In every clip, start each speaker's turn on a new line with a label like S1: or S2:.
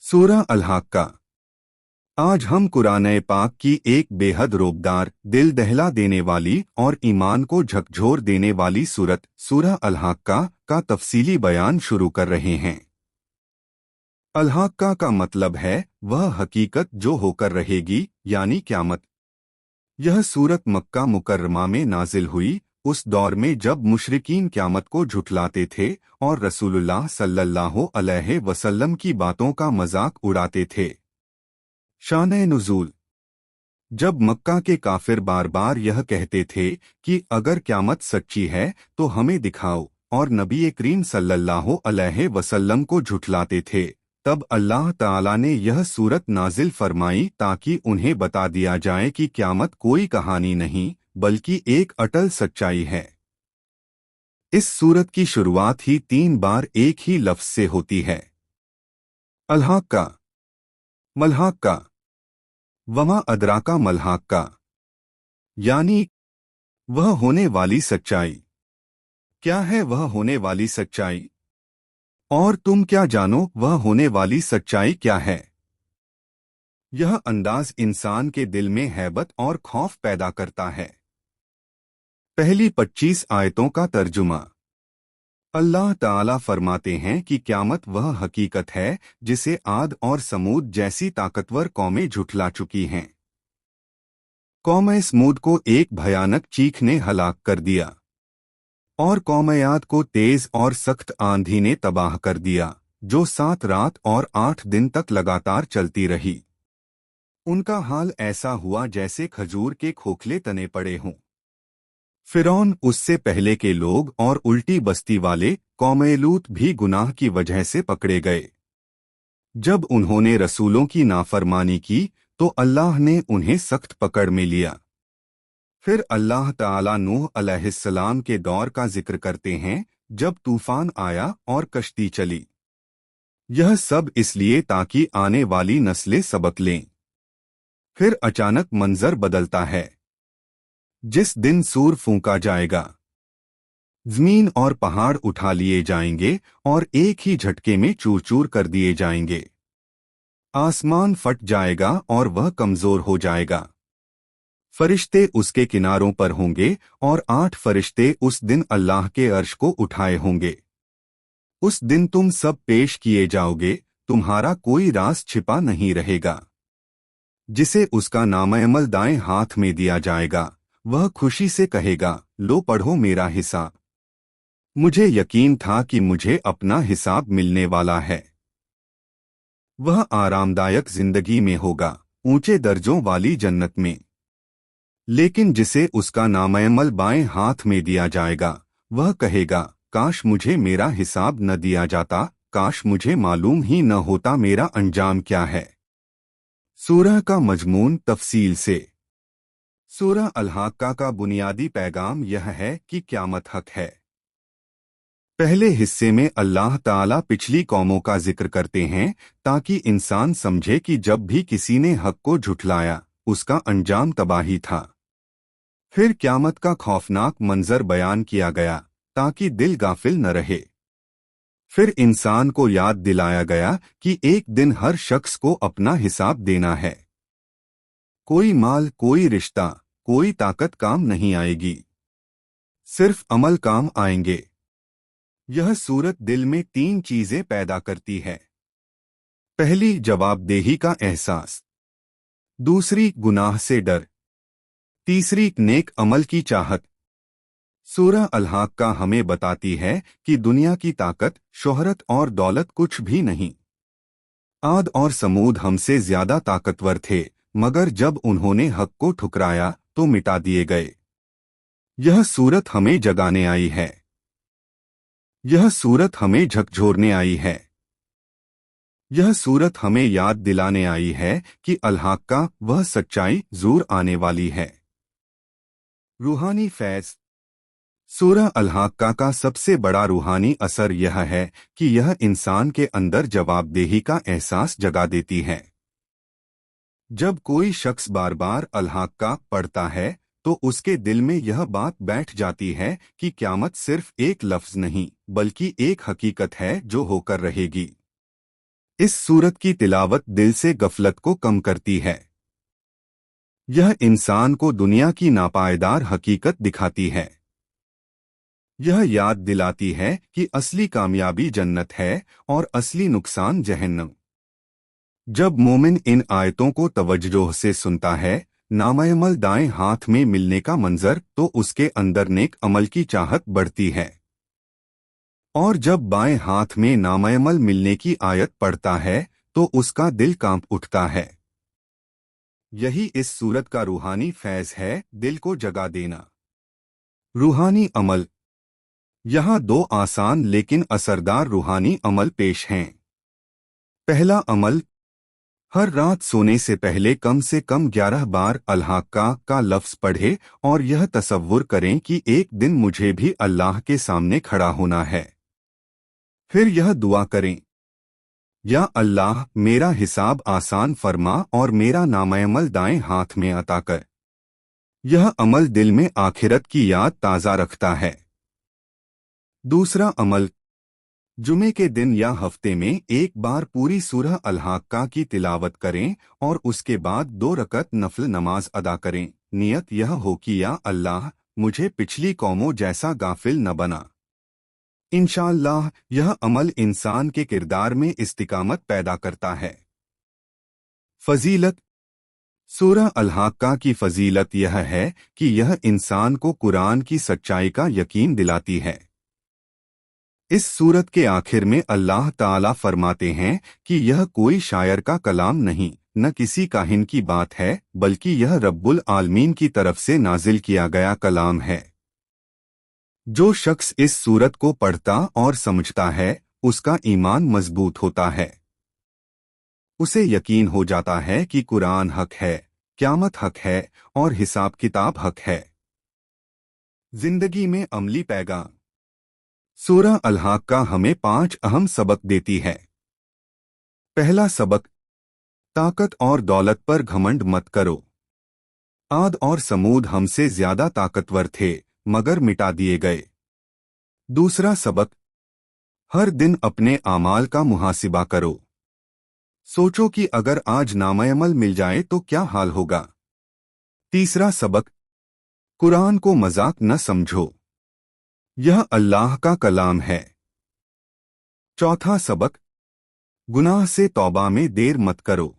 S1: सूरह अल-हाक्का। आज हम कुरान पाक की एक बेहद रोबदार, दिल दहला देने वाली और ईमान को झकझोर देने वाली सूरत सूरह अल-हाक्का का तफसीली बयान शुरू कर रहे हैं। अल-हाक्का का मतलब है वह हकीकत जो होकर रहेगी, यानी क़यामत। यह सूरत मक्का मुकर्रमा में नाजिल हुई, उस दौर में जब मुशरिकीन क़यामत को झुठलाते थे और रसूलुल्लाह सल्लल्लाहु अलैहि वसल्लम की बातों का मजाक उड़ाते थे। शान-ए नुज़ूल। जब मक्का के काफिर बार बार यह कहते थे कि अगर क़यामत सच्ची है तो हमें दिखाओ, और नबी करीम सल्लल्लाहु अलैहि वसल्लम को झुठलाते थे, तब अल्लाह ताला ने यह सूरत नाजिल फरमाई ताकि उन्हें बता दिया जाए कि क़यामत कोई कहानी नहीं बल्कि एक अटल सच्चाई है। इस सूरत की शुरुआत ही 3 बार एक ही लफ्ज़ से होती है, अल-हाक्का, मल-हाक्का, वमा अदराका मल-हाक्का, यानी वह होने वाली सच्चाई। क्या है वह होने वाली सच्चाई? और तुम क्या जानो वह होने वाली सच्चाई क्या है? यह अंदाज इंसान के दिल में हैबत और खौफ पैदा करता है। पहली 25 आयतों का तर्जुमा। अल्लाह ताला फरमाते हैं कि क़यामत वह हकीकत है जिसे आद और समूद जैसी ताकतवर कौमें झुठला चुकी हैं। कौम समूद को एक भयानक चीख ने हलाक कर दिया और कौम आद को तेज और सख्त आंधी ने तबाह कर दिया, जो 7 रात और 8 दिन तक लगातार चलती रही। उनका हाल ऐसा हुआ जैसे खजूर के खोखले तने पड़े हों। फिरौन, उससे पहले के लोग और उल्टी बस्ती वाले कौम लूत भी गुनाह की वजह से पकड़े गए। जब उन्होंने रसूलों की नाफरमानी की तो अल्लाह ने उन्हें सख्त पकड़ में लिया। फिर अल्लाह ताला नूह अलैहिस्सलाम के दौर का जिक्र करते हैं, जब तूफान आया और कश्ती चली। यह सब इसलिए ताकि आने वाली नस्लें सबक लें। फिर अचानक मंजर बदलता है। जिस दिन सूर फूंका जाएगा, जमीन और पहाड़ उठा लिए जाएंगे और एक ही झटके में चूर चूर कर दिए जाएंगे। आसमान फट जाएगा और वह कमजोर हो जाएगा। फरिश्ते उसके किनारों पर होंगे और 8 फरिश्ते उस दिन अल्लाह के अर्श को उठाए होंगे। उस दिन तुम सब पेश किए जाओगे, तुम्हारा कोई राज छिपा नहीं रहेगा। जिसे उसका नाम-ए-अमल दाएं हाथ में दिया जाएगा, वह खुशी से कहेगा, लो पढ़ो मेरा हिसाब। मुझे यकीन था कि मुझे अपना हिसाब मिलने वाला है। वह आरामदायक जिंदगी में होगा, ऊंचे दर्जों वाली जन्नत में। लेकिन जिसे उसका नाम-ए-अमल बाएं हाथ में दिया जाएगा, वह कहेगा, काश मुझे मेरा हिसाब न दिया जाता, काश मुझे मालूम ही न होता मेरा अंजाम क्या है। सूरह का मजमून तफसील से। सूरह अल-हाक्का का बुनियादी पैगाम यह है कि क़यामत हक है। पहले हिस्से में अल्लाह ताला पिछली कौमों का जिक्र करते हैं ताकि इंसान समझे कि जब भी किसी ने हक को झुठलाया, उसका अंजाम तबाही था। फिर क़यामत का खौफनाक मंजर बयान किया गया ताकि दिल गाफिल न रहे। फिर इंसान को याद दिलाया गया कि एक दिन हर शख्स को अपना हिसाब देना है। कोई माल, कोई रिश्ता, कोई ताकत काम नहीं आएगी, सिर्फ अमल काम आएंगे। यह सूरत दिल में 3 चीजें पैदा करती है। पहली, जवाबदेही का एहसास। दूसरी, गुनाह से डर। तीसरी, नेक अमल की चाहत। सूरह अल-हाक्का हमें बताती है कि दुनिया की ताकत, शोहरत और दौलत कुछ भी नहीं। आद और समूद हमसे ज्यादा ताकतवर थे, मगर जब उन्होंने हक को ठुकराया तो मिटा दिए गए। यह सूरत हमें जगाने आई है। यह सूरत हमें झकझोरने आई है। यह सूरत हमें याद दिलाने आई है कि अल-हाक्का वह सच्चाई ज़रूर आने वाली है। रूहानी फैज़। सूरह अल-हाक्का का सबसे बड़ा रूहानी असर यह है कि यह इंसान के अंदर जवाबदेही का एहसास जगा देती है। जब कोई शख्स बार बार अल-हाक्का पढ़ता है तो उसके दिल में यह बात बैठ जाती है कि क़यामत सिर्फ एक लफ्ज़ नहीं बल्कि एक हकीकत है जो होकर रहेगी। इस सूरत की तिलावत दिल से गफलत को कम करती है। यह इंसान को दुनिया की नापायदार हकीकत दिखाती है। यह याद दिलाती है कि असली कामयाबी जन्नत है और असली नुकसान जहन्नम। जब मोमिन इन आयतों को तवज्जो से सुनता है, नामअमल दाएं हाथ में मिलने का मंजर, तो उसके अंदर नेक अमल की चाहत बढ़ती है। और जब बाएं हाथ में नामअमल मिलने की आयत पढ़ता है तो उसका दिल कांप उठता है। यही इस सूरत का रूहानी फैज़ है, दिल को जगा देना। रूहानी अमल। यहाँ दो आसान लेकिन असरदार रूहानी अमल पेश हैं। पहला अमल, हर रात सोने से पहले कम से कम 11 बार अल्लाह का लफ्ज़ पढ़े और यह तसव्वुर करें कि एक दिन मुझे भी अल्लाह के सामने खड़ा होना है। फिर यह दुआ करें, या अल्लाह मेरा हिसाब आसान फरमा और मेरा नामअमल दाएं हाथ में अता कर। यह अमल दिल में आखिरत की याद ताज़ा रखता है। दूसरा अमल, जुमे के दिन या हफ्ते में एक बार पूरी सूरह अल-हाक्का की तिलावत करें और उसके बाद 2 रकत नफल नमाज अदा करें। नियत यह हो कि या अल्लाह मुझे पिछली कौमों जैसा गाफिल न बना। इंशाअल्लाह यह अमल इंसान के किरदार में इस्तिकामत पैदा करता है। फजीलत। सूरह अल-हाक्का की फजीलत यह है कि यह इंसान को कुरान की सच्चाई का यकीन दिलाती है। इस सूरत के आखिर में अल्लाह ताला फरमाते हैं कि यह कोई शायर का कलाम नहीं, न किसी काहिन की बात है, बल्कि यह रब्बुल आलमीन की तरफ से नाजिल किया गया कलाम है। जो शख्स इस सूरत को पढ़ता और समझता है, उसका ईमान मजबूत होता है। उसे यकीन हो जाता है कि कुरान हक है, क़यामत हक है और हिसाब किताब हक है। जिंदगी में अमली पैगाम। सूरह अल-हाक्का हमें 5 अहम सबक देती है। पहला सबक, ताकत और दौलत पर घमंड मत करो। आद और समूद हमसे ज्यादा ताकतवर थे, मगर मिटा दिए गए। दूसरा सबक, हर दिन अपने आमाल का मुहासिबा करो। सोचो कि अगर आज नामअमल मिल जाए तो क्या हाल होगा। तीसरा सबक, कुरान को मजाक न समझो, यह अल्लाह का कलाम है। चौथा सबक, गुनाह से तौबा में देर मत करो,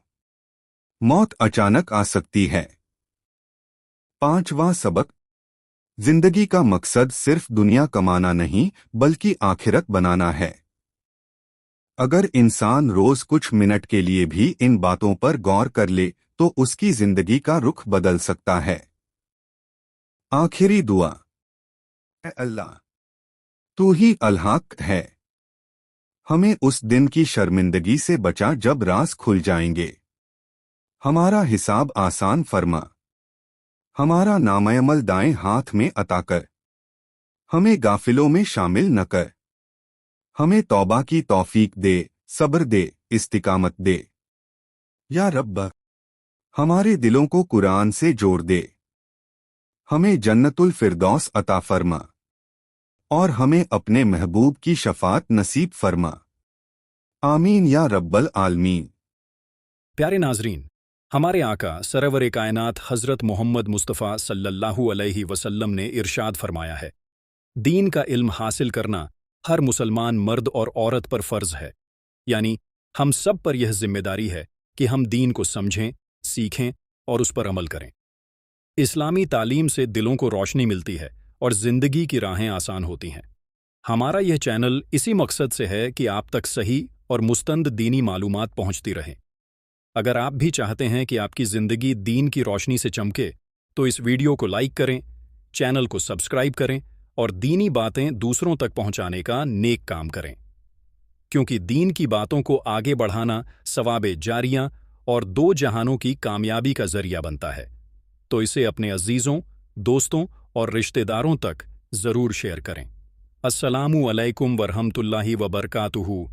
S1: मौत अचानक आ सकती है। पांचवा सबक, जिंदगी का मकसद सिर्फ दुनिया कमाना नहीं, बल्कि आखिरत बनाना है। अगर इंसान रोज कुछ मिनट के लिए भी इन बातों पर गौर कर ले तो उसकी जिंदगी का रुख बदल सकता है। आखिरी दुआ, ऐ अल्लाह, तू ही अल-हक है, हमें उस दिन की शर्मिंदगी से बचा जब राज खुल जाएंगे। हमारा हिसाब आसान फरमा, हमारा नामअमल दाएं हाथ में अता कर, हमें गाफिलों में शामिल न कर, हमें तौबा की तौफीक दे, सब्र दे, इस्तिकामत दे। या रब्ब, हमारे दिलों को कुरान से जोड़ दे, हमें जन्नतुल फिरदौस अता फरमा और हमें अपने महबूब की शफात नसीब फरमा। आमीन या रब्बल आलमीन।
S2: प्यारे नाजरीन, हमारे आका सरवर कायनात हज़रत मोहम्मद मुस्तफ़ा सल्लल्लाहु अलैहि वसल्लम ने इरशाद फरमाया है, दीन का इल्म हासिल करना हर मुसलमान मर्द और औरत पर फ़र्ज़ है। यानी हम सब पर यह जिम्मेदारी है कि हम दीन को समझें, सीखें और उस पर अमल करें। इस्लामी तालीम से दिलों को रोशनी मिलती है और ज़िंदगी की राहें आसान होती हैं। हमारा यह चैनल इसी मकसद से है कि आप तक सही और मुस्तंद दीनी मालूमात पहुंचती रहें। अगर आप भी चाहते हैं कि आपकी ज़िंदगी दीन की रोशनी से चमके, तो इस वीडियो को लाइक करें, चैनल को सब्सक्राइब करें और दीनी बातें दूसरों तक पहुंचाने का नेक काम करें। क्योंकि दीन की बातों को आगे बढ़ाना सवाबे जारियां और 2 जहानों की कामयाबी का जरिया बनता है। तो इसे अपने अजीज़ों, दोस्तों और रिश्तेदारों तक ज़रूर शेयर करें। अस्सलामु अलैकुम वरहमतुल्लाहि वबरकातुहू।